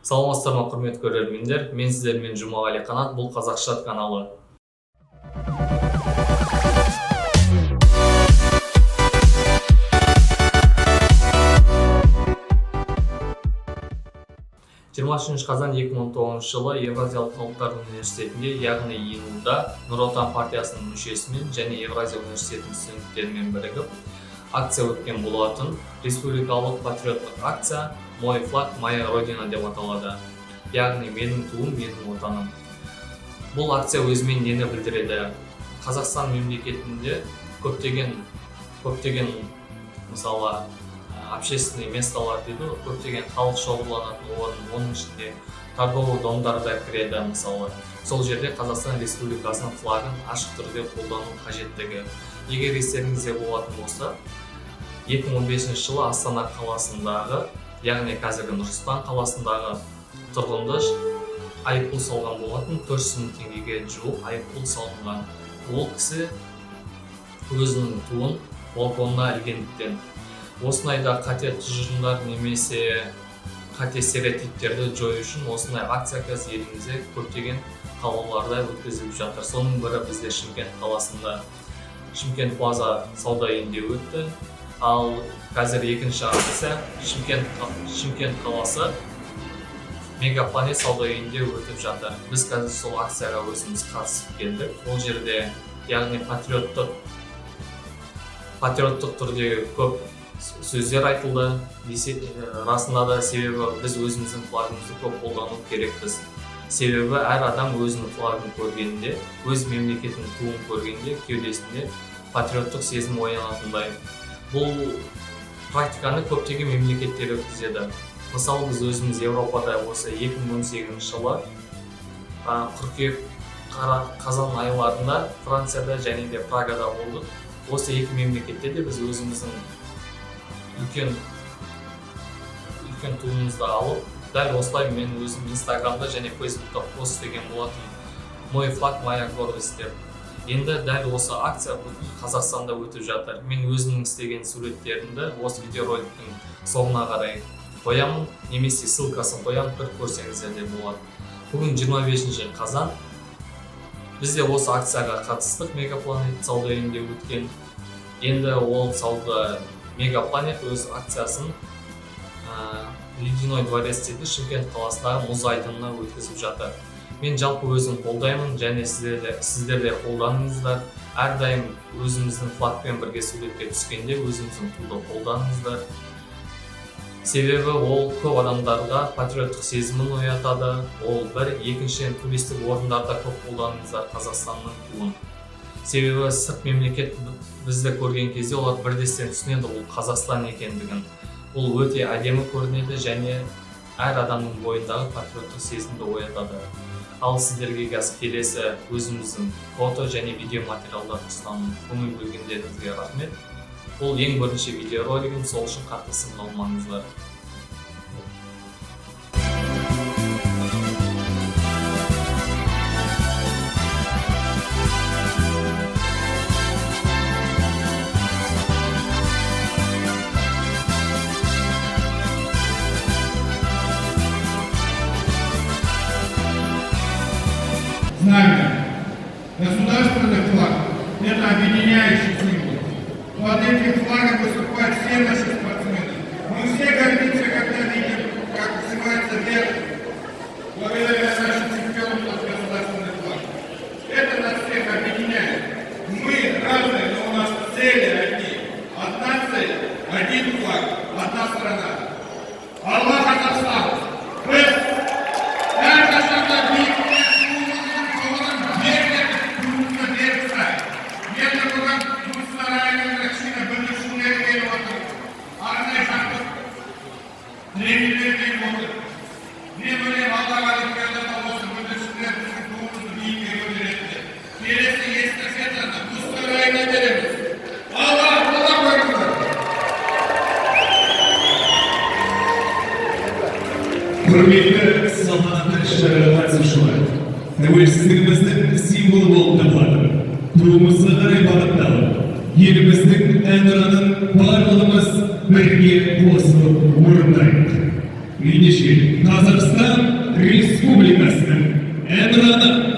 Саламатсыздар ма, құрметті көрермендер? Мен сіздермен Жұмағали Қанат, бұл Қазақша каналы. қазан 2019 жылы Евразиялық Халықтар университетінде, яғни ИНУ-да Нұр Отан партиясының мүшесімен және Евразия университетінің студенттерімен бірігіп акция өткен болатын. Республикалық патриоттық акция «Мой флаг, моя родина» деп аталады. Яғни менің туым, менің отаным. Бұл акция өзімен нені білдіреді? Қазақстан мемлекетінде көптеген мысалы общественный месталар дейді, көптеген халық шоғырланатын орын, оның ішінде торговый домдар да кіреді мысалы. Сол жерде Қазақстан Республикасының флагын ашық түрде қолдану қажеттігі. Егер естеріңізде болатын болса, 2015 жылы Астана қаласындағы, яғни қазіргі Нұр Сұлтан қаласындағы тұрғынды айыппұл салған болатын, 400 мың теңгеге жуық айыппұл салынған. Ол кісі өзінің туын балконына ілгендіктен. Осынайда қате тұжырымдар немесе қате стереотиптерді жою үшін осындай акция қазір елімізде көптеген қалаларда өткізіліп жатыр. Соның бірі бізде Шымкент қаласында Шымкент Плаза сауда үйінде өтті. Ал қазір екінші акция Шымкент қаласы Мегапланет сауда үйінде өтіп жатыр. Біз қазір сол акцияға өзіміз қатысып келдік. Ол жерде яғни патриоттық түрде көп сөздер айтылды. Расында да себебі біз өзіміздің флагымызды көп қолдану керекпіз. Себебі әр адам өзінің флагын көргенде, өз мемлекетінің туын көргенде, кеудесінде патриоттық сезім оянатындай. Бұл практиканы көптеген мемлекеттер өткізеді. Мысалы, біз өзіміз Еуропада осы 2018 жылы қыркүйек қазан айларында Францияда және де Прагада болдық. Осы екі мемлекетте де біз өзіміздің үлкен туымызды алып, дәл осылай мен өзім Инстаграмда және Фейсбукта пост деген болатын. Мой флаг, моя гордость деп. Енді дәл осы акция Қазақстанда өтіп жатыр. Мен өзімнің істеген суреттерімді осы видеороликтің соңына қарай қоямын, немесе ссылкасын қоямын, көрсеңіздер де болады. Бүгін 25 қазан. Бізде осы акцияға қатыстық, Мегапланет сауда үйінде өткен. Енді ол сауда Мегапланет өз акциясын Ледяной дворец дейді, Шымкент қаласындағы мұз айдынына өткізіп жатыр. Мен жалпы өзім қолдаймын, және сіздер де қолданыңыздар. Әрдайым өзіміздің флагпен бірге суретке түскенде өзіміздің туды қолданыңыздар. Себебі ол көп адамдарға патриоттық сезімін оятады. Ол бір, екіншіден туристік орындарда көп қолданыңыздар Қазақстанның туын. Себебі сырт мемлекет бізді көрген кезде олар бірден түсінеді ол Қазақстан екендігін. Ол өте әдемі көрінеді және әр адамның бойындағы патриоттық сезімді оятады. Ал сіздерге келесі өзіміздің фото және видео материалдар ұсынамын. Көңіл бөлгендеріңізге рахмет. Ол ең бірінші видеоролигім, сол үшін қатты сынғалмаңыздар. Знамя. Государственный флаг – это объединяющий символ. Под этим флагом выступают все наши спортсмены. Мы все гордимся, когда видим, как вздымается вверх благодаря нашим чемпионам государственный флаг. Это нас всех объединяет. Мы разные, но у нас цели одни. Одна цель, один флаг, одна страна. Аллах Казахстан! Құрметті салтанатты іс-шараға қатысушылар, тәуелсіздігіміздің символы болып табылады. Туымызға қарай бағытталып, еліміздің әнұранын барлығымыз бірге қосылып орындайық. ендеше Қазақстан Республикасының әнұраны